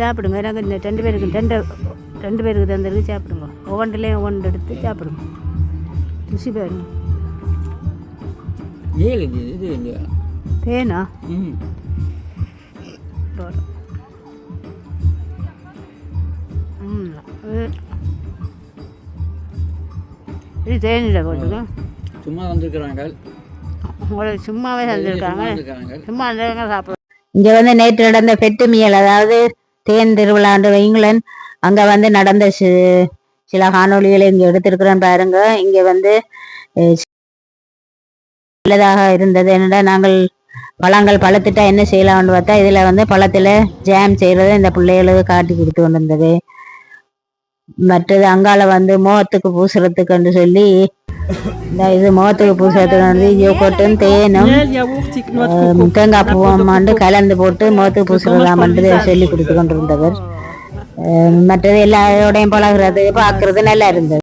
சாப்பிடுங்க. எனக்கு இந்த 2 பேருக்கு 2 பேருக்கு தந்துருக்கு சாப்பிடுங்க. ஒவ்வொன்றிலையும் ஒவ்வொன்று எடுத்து சாப்பிடுங்க. ருசி பாருங்க. தேனா இது தேனில் போட்டுருக்கோம். சும்மா வந்திருக்கிறாங்க, உங்களுக்கு சும்மாவே தந்துருக்காங்க. சும்மா வந்தவங்க சாப்பிடுவோம். இங்கே வந்து நேற்று நடந்த பெட்டுமியல், அதாவது தேன் திருவிழாண்டு வைங்களன், அங்கே வந்து நடந்த சில காணொலிகளை இங்கே எடுத்திருக்கிறேன் பாருங்க. இங்கே வந்து நல்லதாக இருந்தது. என்னடா நாங்கள் பழங்கள் பழத்திட்டா என்ன செய்யலாம்னு பார்த்தா, இதில் வந்து பழத்தில் ஜாம் செய்கிறத இந்த பிள்ளைகளுக்கு காட்டி கொடுத்து கொண்டிருந்தது. மற்றது அங்கால வந்து முகத்துக்கு பூசுறதுக்குன்னு சொல்லி இது முகத்துக்கு பூசுறதுக்கு வந்து யோகட்டும் தேனும் தேங்காய் பூவமாண்டு கலந்து போட்டு முகத்துக்கு பூசுறதாமன்று சொல்லி கொடுத்து கொண்டிருந்தவர். மற்றது எல்லாரோடையும் பழகிறது பார்க்கறது நல்லா இருந்தது.